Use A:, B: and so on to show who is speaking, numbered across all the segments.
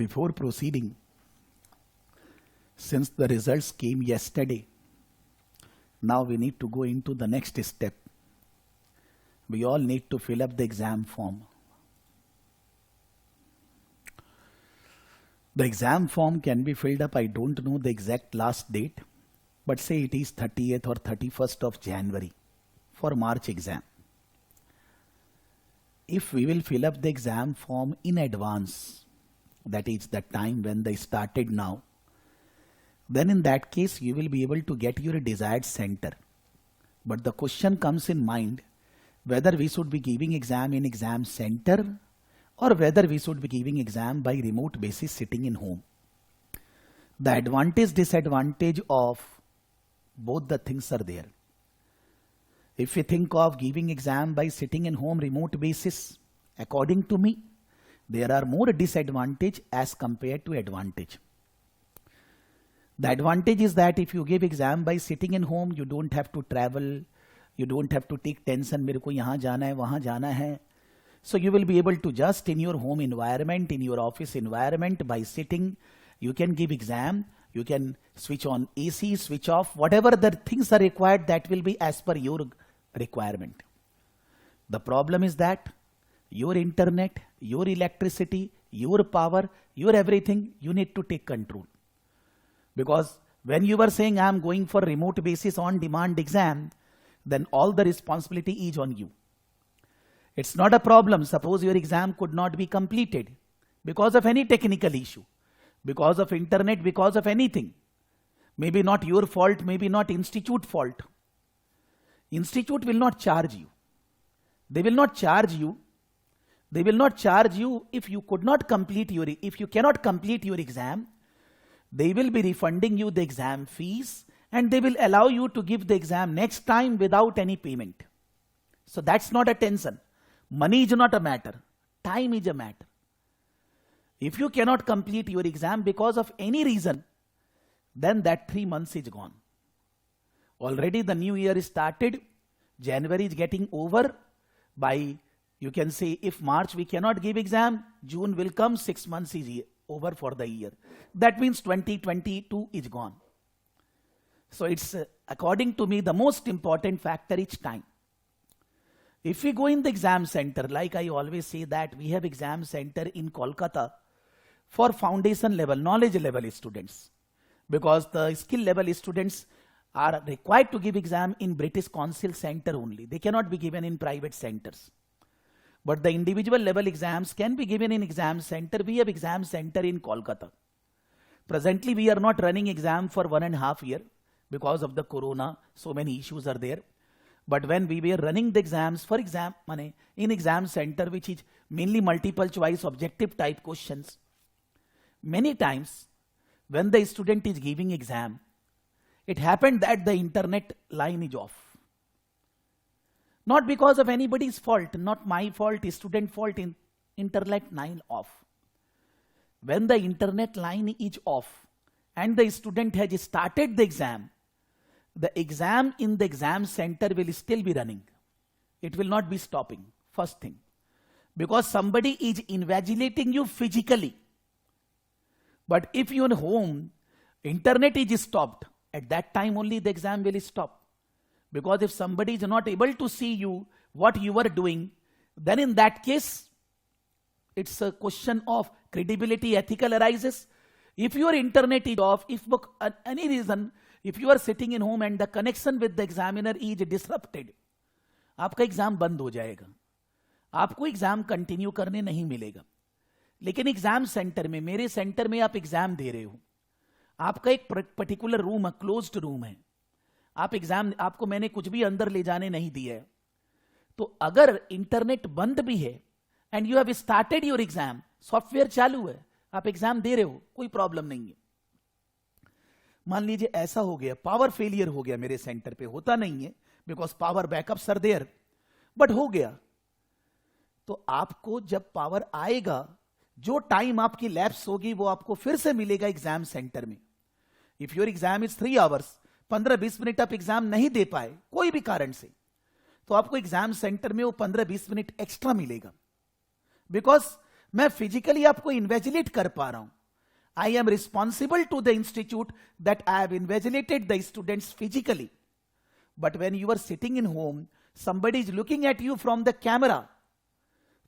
A: Before proceeding, since the results came yesterday, now we need to go into the next step. We all need to fill up the exam form. The exam form can be filled up, I don't know the exact last date, but say it is 30th or 31st of January for March exam. If we will fill up the exam form in advance, that is the time when they started now, then in that case you will be able to get your desired center. But the question comes in mind whether we should be giving exam in exam center or whether we should be giving exam by remote basis sitting in home. The advantage, disadvantage of both the things are there. If we think of giving exam by sitting in home remote basis, according to me, there are more disadvantage as compared to advantage. The advantage is that if you give exam by sitting in home, you don't have to travel, you don't have to take tension, मेरे को यहाँ जाना है, वहाँ जाना है. So you will be able to just in your home environment, in your office environment, by sitting, you can give exam, you can switch on AC, switch off, whatever the things are required, that will be as per your requirement. The problem is that your internet, your electricity, your power, your everything, you need to take control. Because when you were saying I am going for remote basis on demand exam, then all the responsibility is on you. It's not a problem. Suppose your exam could not be completed because of any technical issue, because of internet, because of anything. Maybe not your fault, maybe not institute fault. Institute will not charge you. They will not charge you. They will not charge you if you could not complete your, if you cannot complete your exam. They will be refunding you the exam fees and they will allow you to give the exam next time without any payment. So that's not a tension. Money is not a matter. Time is a matter. If you cannot complete your exam because of any reason, then that 3 months is gone. Already the new year is started. January is getting over. By, you can say, if March we cannot give exam, June will come, 6 months is over for the year. That means 2022 is gone. So it's, according to me, the most important factor is time. If we go in the exam center, like I always say that we have exam center in Kolkata for foundation level, knowledge level students. Because the skill level students are required to give exam in British Council center only. They cannot be given in private centers. But the individual level exams can be given in exam center. We have exam center in Kolkata. Presently, we are not running exam for 1.5 years because of the corona. So many issues are there. But when we were running the exams for exam, in exam center, which is mainly multiple choice objective type questions, many times when the student is giving exam, it happened that the internet line is off. Not because of anybody's fault, not my fault, student fault, in internet line off. When the internet line is off and the student has started the exam in the exam center will still be running. It will not be stopping, first thing. Because somebody is invigilating you physically. But if you are home, internet is stopped, at that time only the exam will stop. Because if somebody is not able to see you, what you are doing, then in that case, it's a question of credibility, ethical arises. If your internet is off, if for any reason, if you are sitting in home and the connection with the examiner is disrupted, आपका exam बंद हो जाएगा. आपको exam continue करने नहीं मिलेगा. लेकिन exam centre में, मेरे सेंटर में आप एग्जाम दे रहे हो, आपका एक पर्टिकुलर रूम है, क्लोज्ड रूम है. आप एग्जाम, आपको मैंने कुछ भी अंदर ले जाने नहीं दिया है. तो अगर इंटरनेट बंद भी है and you have started your exam, software चालू है, आप एग्जाम दे रहे हो, कोई प्रॉब्लम नहीं है. मान लीजिए ऐसा हो गया, पावर फेलियर हो गया मेरे सेंटर पे, होता नहीं है because power backups are there, but हो गया. तो आपको जब पावर आएगा, जो टाइम आपकी लैप्स होगी वो आपको फिर से मिलेगा एग्जाम सेंटर में. If your exam is 3 hours, 15-20 minute आप एग्जाम नहीं दे पाए कोई भी कारण से, तो आपको एग्जाम सेंटर में वो 15-20 मिनट एक्स्ट्रा मिलेगा. बिकॉज मैं फिजिकली आपको इन्वेजिलेट कर पा रहा हूं. I am responsible to the institute that I have invigilated the students physically. But when you are sitting in home, somebody is looking at you from the camera.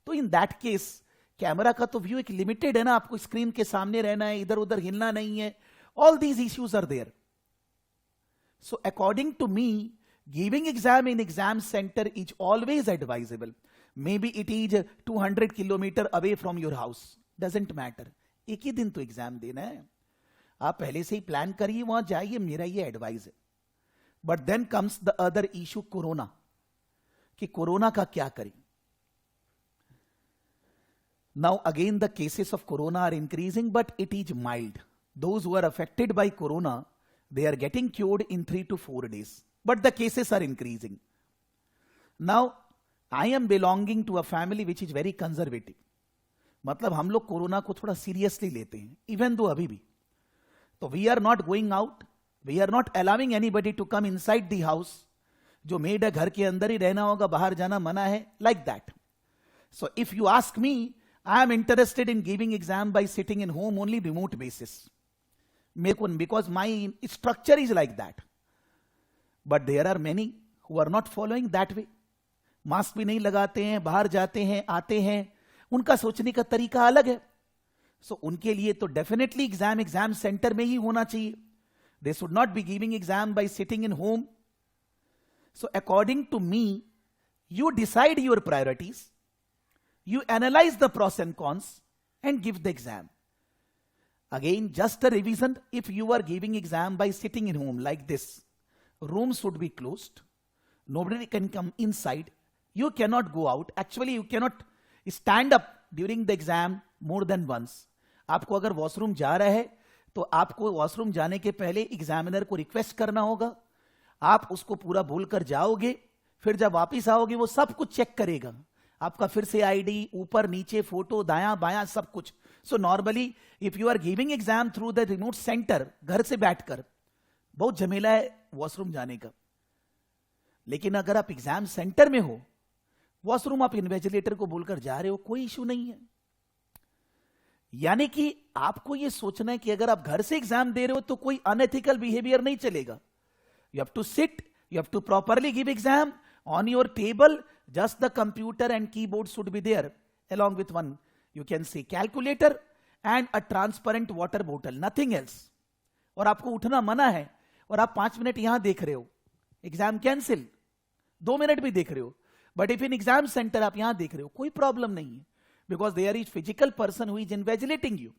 A: तो in that case, camera का तो view एक limited है ना, आपको screen के सामने रहना है, इधर उधर हिलना नहीं है. All these issues are there. So according to me, giving exam in exam center is always advisable. Maybe it is 200 kilometer away from your house. Doesn't matter. एक ही दिन तो एग्जाम देना है, आप पहले से ही प्लान करिए, वहां जाइए, मेरा ये एडवाइस है. But then comes the other issue, corona. कि कोरोना का क्या करें. Now again the cases of corona are increasing, but it is mild. Those who are affected by corona, they are getting cured in 3 to 4 days, but the cases are increasing. Now I am belonging to a family which is very conservative. मतलब हम लोग corona को थोड़ा seriously लेते हैं, even though अभी भी. तो we are not going out, we are not allowing anybody to come inside the house. जो मेड है घर के अंदर ही रहना होगा, बाहर जाना मना है, like that. So if you ask me, I am interested in giving exam by sitting in home only remote basis. मेरे को, because my structure is like that. But there are many who are not following that way. Mask भी नहीं लगाते हैं, बाहर जाते हैं, आते हैं, उनका सोचने का तरीका अलग है. सो उनके लिए तो डेफिनेटली एग्जाम सेंटर में ही होना चाहिए. They should not be giving exam by sitting in home. So according to me, you decide your priorities, you analyse the pros and cons and give the exam. Again, just a revision, if you are giving exam by sitting in home like this, rooms should be closed, nobody can come inside, you cannot go out, actually you cannot stand up during the exam more than once. आपको अगर washroom जा रहा है तो आपको washroom जाने के पहले एग्जामिनर को रिक्वेस्ट करना होगा. आप उसको पूरा बोलकर जाओगे, फिर जब वापिस आओगे वो सब कुछ चेक करेगा, आपका फिर से आईडी, ऊपर नीचे फोटो, दायां बायां सब कुछ. So normally if you are giving exam through the remote centre, घर से बैठकर, बहुत झमेला है वॉशरूम जाने का. लेकिन अगर आप एग्जाम सेंटर में हो, वॉशरूम आप इन्वेजिलेटर को बोलकर जा रहे हो, कोई इश्यू नहीं है. यानी कि आपको यह सोचना है कि अगर आप घर से एग्जाम दे रहे हो तो कोई अनएथिकल बिहेवियर नहीं चलेगा. You have to sit, you have to properly give exam on your table. Just the computer and keyboard should be there, along with one, you can say, calculator and a transparent water bottle, nothing else. और आपको उठना मना है और आप 5 minute यहां देख रहे हो, एग्जाम कैंसिल. 2 मिनट भी देख रहे हो, but if in exam centre आप यहां देख रहे हो, कोई प्रॉब्लम नहीं है, because there is physical person who is इन्वेजिलेटिंग you.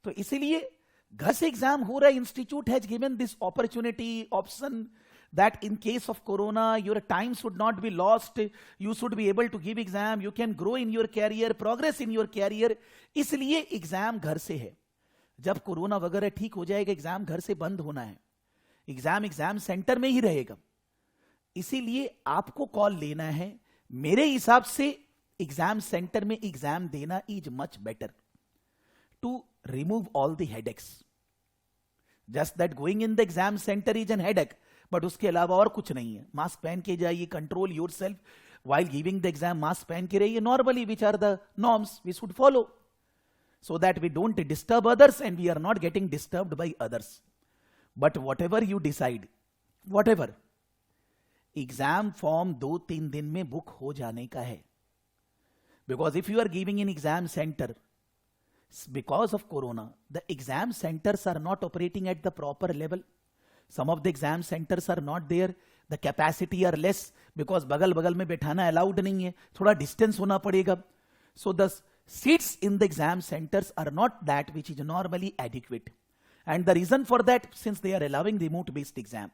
A: तो इसीलिए घर से एग्जाम हो रहा है. Institute has given this opportunity, option, that in case of corona your time should not be lost, you should be able to give exam, you can grow in your career, progress in your career. इसलिए exam घर से है. जब corona वगैरह ठीक हो जाएगा, exam घर से बंद होना है, एग्जाम सेंटर में ही रहेगा. इसीलिए आपको कॉल लेना है. मेरे हिसाब से एग्जाम सेंटर में एग्जाम देना is much better to remove all the headaches. Just that going in the exam centre is an headache, but उसके अलावा और कुछ नहीं है. मास्क पहन के जाइए, control yourself while giving the exam. Mask पहन के रहिए normally, which are the norms we should follow, so that we don't disturb others and we are not getting disturbed by others. But whatever you decide, whatever, exam form 2-3 दिन में book हो जाने का है. Because if you are giving in exam center, because of corona, the exam centers are not operating at the proper level. Some of the exam centers are not there, the capacity are less, because बगल बगल में बैठाना allowed नहीं है, थोड़ा distance होना पड़ेगा. So the seats in the exam centers are not that which is normally adequate, and the reason for that, since they are allowing remote based exam.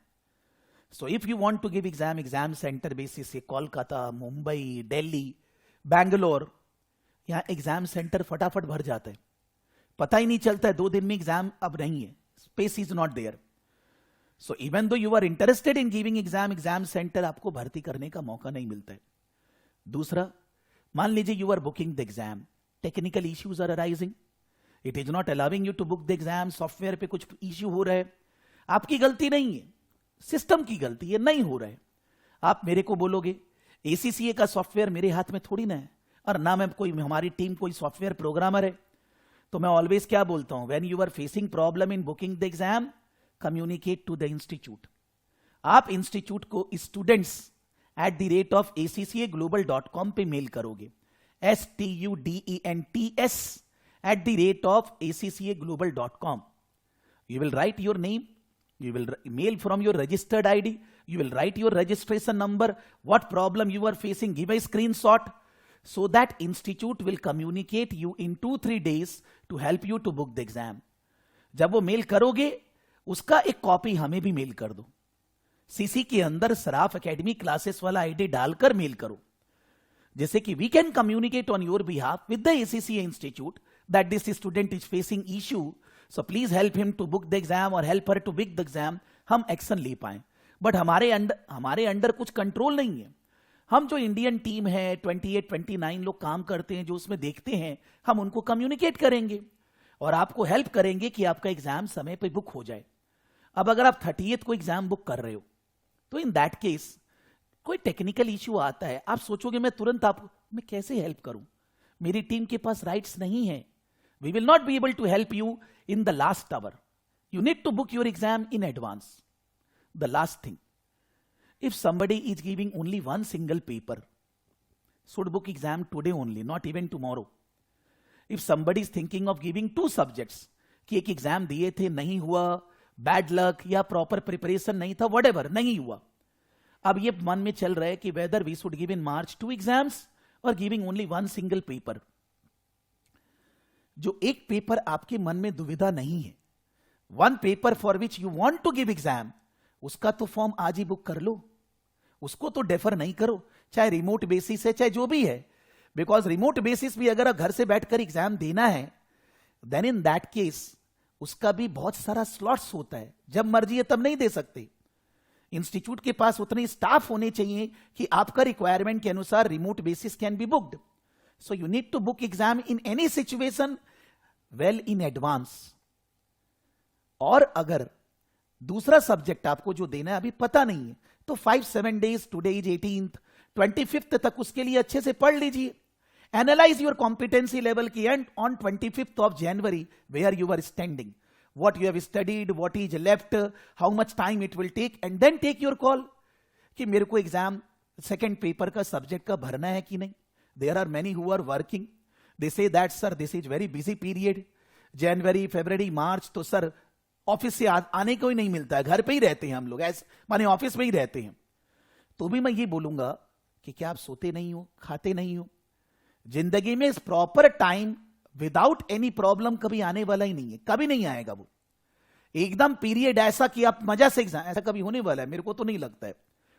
A: So if you want to give exam center basis से कोलकाता, मुंबई, दिल्ली, बैंगलोर, यहाँ exam centre फटाफट भर जाता है, पता ही नहीं चलता है 2 दिन में एग्जाम अब नहीं है, space is not there. So even though you are interested in giving exam center, आपको भर्ती करने का मौका नहीं मिलता है. दूसरा, मान लीजिए you are booking the exam, technical issues are arising, it is not allowing you to book the exam, software पे कुछ इश्यू हो रहा है, आपकी गलती नहीं है, सिस्टम की गलती है, नहीं हो रहा है. आप मेरे को बोलोगे ACCA का सॉफ्टवेयर मेरे हाथ में थोड़ी ना है, और ना मैं कोई, हमारी टीम कोई सॉफ्टवेयर प्रोग्रामर है। तो मैं ऑलवेज क्या बोलता हूं, when you are facing problem in booking the exam, communicate to the institute. आप इंस्टीट्यूट को students@accaglobal.com पे मेल करोगे, students@accaglobal.com. You will write your name, you will mail from your registered ID, you will write your registration number, what problem you are facing, give a screenshot, so that institute will communicate you in 2-3 days to help you to book the exam. जब वो mail करोगे उसका एक copy हमें भी mail कर दो, CC के अंदर सराफ एकेडमी क्लासेस वाला आईडी डालकर मेल करो, जैसे कि we can communicate on your behalf with the ACCA institute that this student is facing issue, so please help him to book the exam और help her to book the exam, हम action ले पाए। But हमारे under कुछ control नहीं है। हम जो इंडियन टीम है 28-29 लोग काम करते हैं, जो उसमें देखते हैं, हम उनको कम्युनिकेट करेंगे और आपको हेल्प करेंगे कि आपका एग्जाम समय पे बुक हो जाए। अब अगर आप 30th को एग्जाम बुक कर रहे हो तो इन दैट केस कोई टेक्निकल इश्यू आता है, आप सोचोगे मैं तुरंत आपको मैं कैसे हेल्प करूं, मेरी टीम के पास राइट्स नहीं है, we will not be able to help you in the last hour, you need to book your exam in advance. The last thing, if somebody is giving only one single paper, should book exam today only, not even tomorrow. If somebody is thinking of giving 2 subjects, कि एक exam दिए थे नहीं हुआ, bad luck या proper preparation नहीं था, whatever, नहीं हुआ, अब ये मन में चल रहा है कि whether we should give in March 2 exams or giving only one single paper. जो एक पेपर आपके मन में दुविधा नहीं है, one paper for which you want to give exam, उसका तो फॉर्म आज ही बुक कर लो, उसको तो डेफर नहीं करो, चाहे रिमोट बेसिस है चाहे जो भी है, बिकॉज रिमोट बेसिस भी अगर घर से बैठकर एग्जाम देना है, देन इन दैट केस उसका भी बहुत सारा स्लॉट्स होता है, जब मर्जी है तब नहीं दे सकते। इंस्टीट्यूट के पास उतने स्टाफ होने चाहिए कि आपका रिक्वायरमेंट के अनुसार remote basis can be booked. So you need to book exam in any situation well in advance. और अगर दूसरा सब्जेक्ट आपको जो देना है अभी पता नहीं है, तो 5-7 days, today is 18th, 25th तक उसके लिए अच्छे से पढ़ लीजिए, एनालाइज योर कॉम्पिटेंसी लेवल की, and on 25th of January where you are standing, what you have studied, what is left, how much time it will take, and then take your call कि मेरे को exam second paper का subject का भरना है कि नहीं। There are many who are working, they say that sir this is very busy period, जनवरी फरवरी मार्च तो सर ऑफिस से आने को ही नहीं मिलता है, घर पे ही रहते हैं हम लोग, ऐसे माने ऑफिस में ही रहते हैं। तो भी मैं ये बोलूंगा कि क्या आप सोते नहीं हो, खाते नहीं हो? जिंदगी में इस proper time without any problem कभी आने वाला ही नहीं है, कभी नहीं आएगा वो एकदम पीरियड ऐसा कि आप मजा से एग्जाम, ऐसा कभी होने वाला है मेरे को तो नहीं लगता है।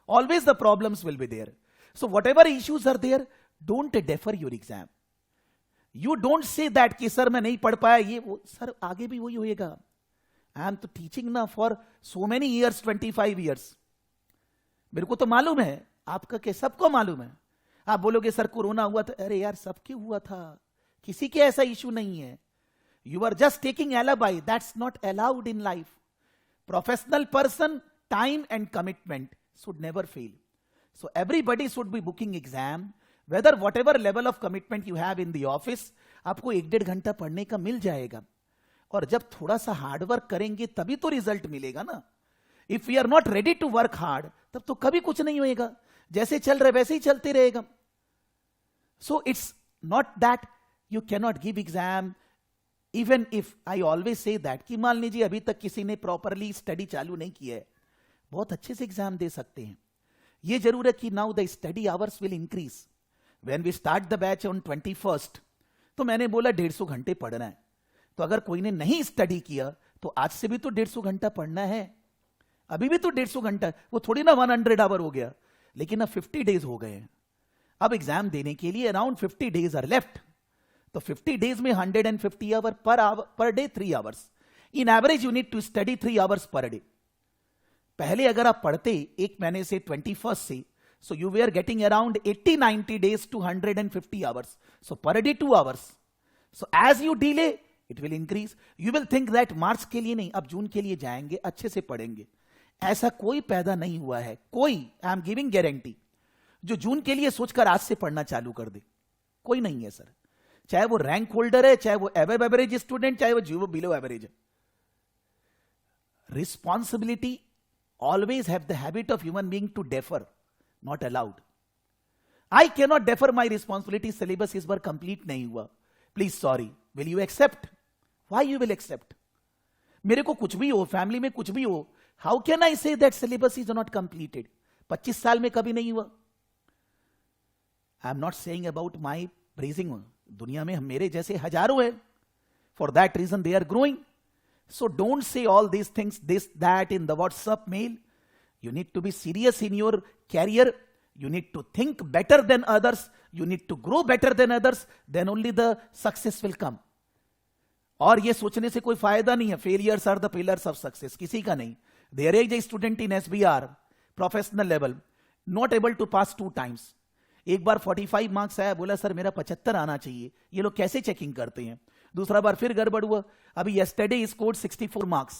A: Always the problems will be there, so whatever issues are there, don't defer your exam. You don't say that कि सर मैं नहीं पढ़ पाया, ये वो, सर आगे भी वही होएगा। आई एम तो टीचिंग ना for so many years, 25 years, मेरे को तो मालूम है, आपका क्या सबको मालूम है। आप बोलोगे सर कोरोना हुआ था, अरे यार सबके हुआ था, किसी के ऐसा इशू नहीं है। You are just taking एलाबाई, that's not allowed in life. Professional person, time and commitment should never fail. So everybody should be booking exam, whether whatever level of commitment you have in the office, आपको 1-1.5 घंटा पढ़ने का मिल जाएगा। और जब थोड़ा सा hard work करेंगे तभी तो रिजल्ट मिलेगा ना। If we are not ready to work hard, तब तो कभी कुछ नहीं होएगा, जैसे चल रहे वैसे ही चलते रहेगा। So it's not that you cannot give exam, even if I always say that कि मान लीजिए अभी तक किसी ने प्रॉपरली स्टडी चालू नहीं किया है, बहुत अच्छे से एग्जाम दे सकते हैं। ये जरूर है कि now the study hours will increase. When we start the batch on 21st, तो मैंने बोला 150 घंटे पढ़ना है। तो अगर कोई ने नहीं स्टडी किया तो आज से भी तो 150 घंटा पढ़ना है, अभी भी तो 150 घंटा, वो थोड़ी ना 100 आवर हो गया। लेकिन अब 50 डेज हो गए हैं, अब एग्जाम देने के लिए अराउंड 50 डेज आर लेफ्ट। तो 50 डेज में 150 our per day, 3 hours in average you need to study 3 hours per day. पहले अगर आप पढ़ते एक महीने से 21st से, so you way are getting around 80-90 days to 150 hours, so per day 2 hours. So as you delay it will increase. You will think that मार्च के लिए नहीं, अब जून के लिए जाएंगे, अच्छे से पढ़ेंगे। ऐसा कोई पैदा नहीं हुआ है, कोई, आई एम गिविंग गारंटी, जो जून के लिए सोचकर आज से पढ़ना चालू कर दे। कोई नहीं है सर। चाहे वो रैंक होल्डर है, चाहे वो एबव एवरेज स्टूडेंट, चाहे वो बिलो एवरेज है। Responsibility always have the habit of human being to defer, not allowed. I cannot defer my responsibility, syllabus इस बार complete नहीं हुआ, please sorry, will you accept? Why you will accept? मेरे को कुछ भी हो, फैमिली में कुछ भी हो, how can I say that syllabus is not completed? 25 साल में कभी नहीं हुआ। I am not saying about my praising, दुनिया में मेरे जैसे हजारों हैं, for that reason they are growing. So don't say all these things, this, that in the WhatsApp mail. You need to be serious in your career. You need to think better than others. You need to grow better than others. Then only the success will come. और ये सोचने से कोई फायदा नहीं है, failures are the pillars of success. किसी का नहीं। There is a student in SBR, professional level, not able to pass 2 times. एक बार 45 मार्क्स आया, बोला सर मेरा 75 आना चाहिए। ये लोग कैसे चेकिंग करते हैं? दूसरा बार फिर गड़बड़ हुआ, अभी yesterday स्कोर्ड 64 मार्क्स।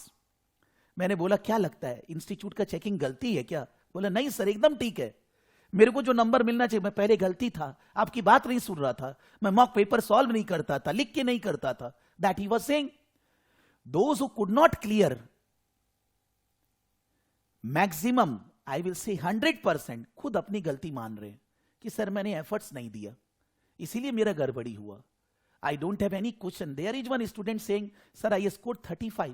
A: मैंने बोला क्या लगता है इंस्टीट्यूट का चेकिंग गलती है क्या? बोला नहीं सर एकदम ठीक है, मेरे को जो नंबर मिलना चाहिए, मैं पहले गलती था, आपकी बात नहीं सुन रहा था, मैं मॉक पेपर सॉल्व नहीं करता था, लिख के नहीं करता था। That he was saying. Those who could not clear maximum, I will say 100% खुद अपनी गलती मान रहे हैं कि सर मैंने एफर्ट्स नहीं दिया, इसीलिए मेरा गड़बड़ी हुआ। I don't have any question. There is one student saying, sir, I scored 35.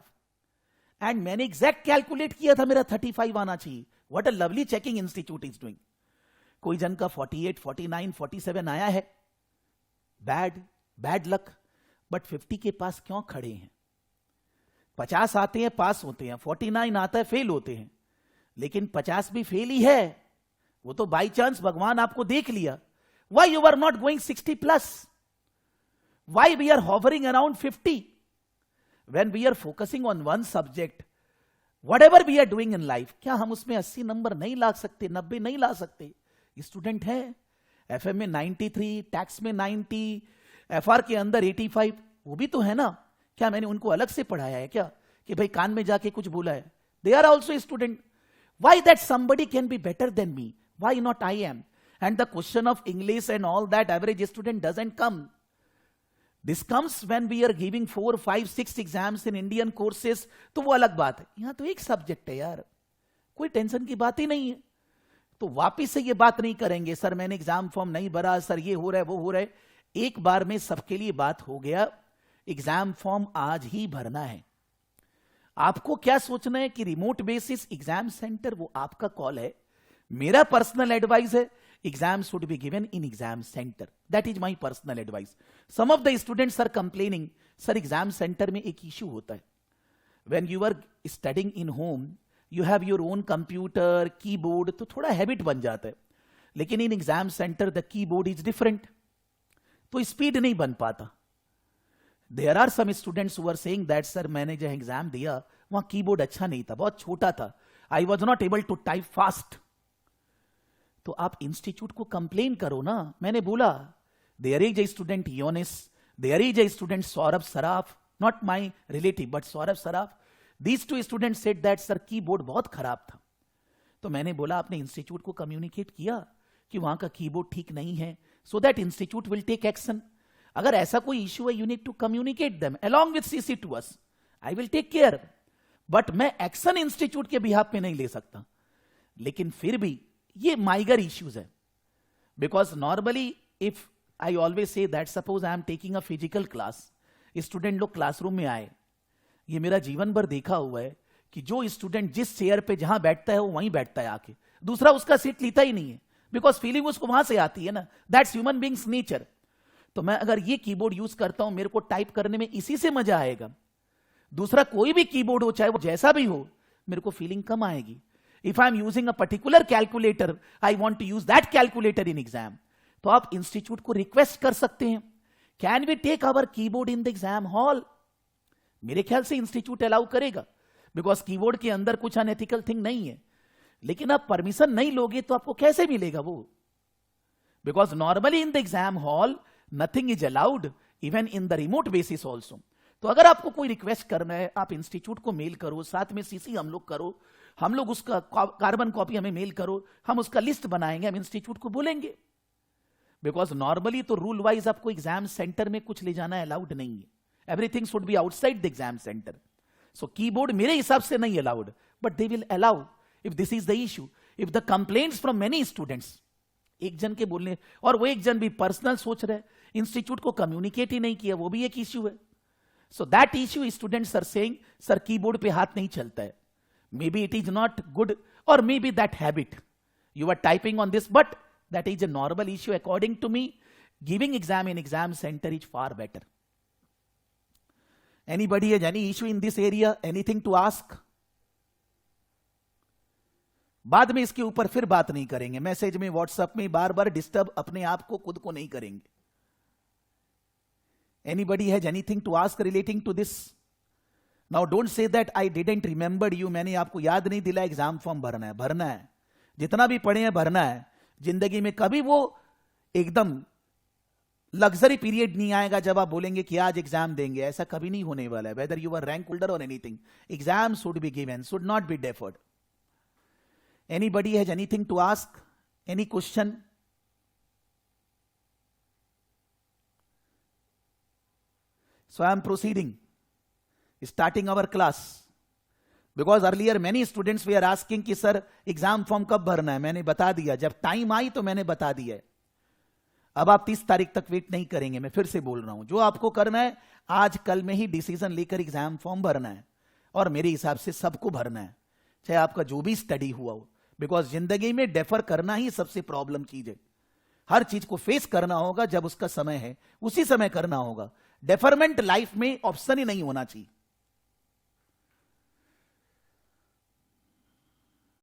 A: And मैंने exact calculate किया था, मेरा 35 आना चाहिए। What a lovely checking institute is doing. कोई जन का 48, 49, 47 आया है। Bad luck. But 50 के पास क्यों खड़े हैं? 50 आते हैं, पास होते हैं, 49 आता है, फेल होते हैं। लेकिन 50 भी फेल ही है, वो तो बाई चांस भगवान आपको देख लिया। Why you are not going 60 plus? Why we are hovering around 50? When we are focusing on one subject, whatever we are doing in life, क्या हम उसमें 80 नंबर नहीं ला सकते, 90 नहीं ला सकते? स्टूडेंट है, एफएम में 93, टैक्स में 90, एफआर के अंदर 85, वो भी तो है ना। क्या मैंने उनको अलग से पढ़ाया है क्या कि भाई कान में जाके कुछ बोला है? They are also student. Why that somebody can be better than me? Why not I am? And the question of English and all that average student doesn't come. This comes when we are giving 4, 5, 6 exams in Indian courses, तो वो अलग बात है। यहां तो एक subject है यार, कोई टेंशन की बात ही नहीं है। तो वापिस से ये बात नहीं करेंगे सर मैंने एग्जाम फॉर्म नहीं भरा, सर ये हो रहा है वो हो रहा है। एक बार में सबके लिए बात हो गया, एग्जाम फॉर्म आज ही भरना है। आपको क्या सोचना है कि रिमोट बेसिस एग्जाम सेंटर, वो आपका कॉल है। मेरा पर्सनल एडवाइस है, exams should be given in exam center. That is my personal advice. Some of the students are complaining, sir exam center में एक issue होता है। When you are studying in home, you have your own computer, keyboard, तो थोड़ा habit बन जाता है। लेकिन in exam center the keyboard is different, तो speed नहीं बन पाता। There are some students who are saying that sir मैंने जो एग्जाम दिया वहां कीबोर्ड अच्छा नहीं था, बहुत छोटा था, I was not able to type fast। तो आप इंस्टीट्यूट को कंप्लेन करो ना। मैंने बोला there is a student योनिस, there is a student Saurabh Saraf, not my relative but Saurabh Saraf, these 2 student said that sir keyboard बहुत खराब था। तो मैंने बोला आपने इंस्टीट्यूट को कम्युनिकेट किया कि वहां का कीबोर्ड ठीक नहीं है, so that institute will take action. अगर ऐसा कोई इश्यू है, you need to communicate them along with CC to us, I will take care. But मैं एक्शन इंस्टीट्यूट के बिहाफ पे नहीं ले सकता। लेकिन फिर भी ये माइगर इश्यूज है, because normally if I always say that suppose I am taking a physical class, student लोग क्लासरूम में आए, ये मेरा जीवन भर देखा हुआ है कि जो स्टूडेंट जिस चेयर पे जहां बैठता है वो वहीं बैठता है आके, दूसरा उसका सीट लेता ही नहीं है, बिकॉज फीलिंग उसको वहां से आती है ना, दैट्स ह्यूमन बीइंग्स नेचर। तो मैं अगर ये कीबोर्ड यूज करता हूं, मेरे को टाइप करने में इसी से मजा आएगा। दूसरा कोई भी कीबोर्ड हो, चाहे वो जैसा भी हो, मेरे को फीलिंग कम आएगी। If I am using a particular calculator, I want to use that calculator in exam. तो आप इंस्टीट्यूट को रिक्वेस्ट कर सकते हैं, can we take our keyboard in the exam hall. मेरे ख्याल से इंस्टीट्यूट अलाउ करेगा, बिकॉज कीबोर्ड के अंदर कुछ अनएथिकल थिंग नहीं है। लेकिन आप परमिशन नहीं लोगे तो आपको कैसे मिलेगा वो? Because normally in the exam hall nothing is allowed, even in the remote basis also. तो अगर आपको कोई रिक्वेस्ट करना है, आप इंस्टीट्यूट को मेल करो, साथ में सीसी हम लोग करो, हम लोग उसका कार्बन कॉपी हमें मेल करो, हम उसका लिस्ट बनाएंगे, हम इंस्टीट्यूट को बोलेंगे। बिकॉज नॉर्मली तो रूल वाइज आपको एग्जाम सेंटर में कुछ ले जाना अलाउड नहीं है. Everything should be outside the exam centre. So keyboard मेरे हिसाब से नहीं allowed, but they will allow if this is the issue. If the complaints from many students, एक जन के बोलने, और वो एक जन भी पर्सनल सोच रहे, इंस्टीट्यूट को कम्युनिकेट ही नहीं किया, वो भी एक इश्यू है. So that issue students are saying sir keyboard पे हाथ नहीं चलता है. May be it is not good, और may be that habit you are typing on this, but that is a normal issue. According to me, giving exam in exam center is far better. Anybody has any issue in this area? Anything to ask? बाद में इसके ऊपर फिर बात नहीं करेंगे. Message में, WhatsApp में बार बार डिस्टर्ब अपने आप को, खुद को नहीं करेंगे. Anybody has anything to ask relating to this? Now don't say that I didn't remember you. मैंने आपको याद नहीं दिला एग्जाम फॉर्म भरना है. भरना है, जितना भी पढ़े हैं भरना है. जिंदगी में कभी वो एकदम लग्जरी पीरियड नहीं आएगा जब आप बोलेंगे कि आज एग्जाम देंगे. ऐसा कभी नहीं होने वाला है. Whether you are rank holder और anything, exam should be given, should not B deferred. Anybody has anything to ask? Any question? So I am proceeding, starting our class. Because earlier many students we are asking कि sir exam form कब भरना है. मैंने बता दिया, जब time I तो मैंने बता दिया. अब आप 30 तारीख तक वेट नहीं करेंगे. मैं फिर से बोल रहा हूं, जो आपको करना है आज कल में ही डिसीजन लेकर एग्जाम फॉर्म भरना है. और मेरे हिसाब से सबको भरना है, चाहे आपका जो भी स्टडी हुआ हो. बिकॉज जिंदगी में डेफर करना ही सबसे प्रॉब्लम चीज है. हर चीज को फेस करना होगा, जब उसका समय है उसी समय करना होगा. डेफरमेंट लाइफ में ऑप्शन ही नहीं होना चाहिए.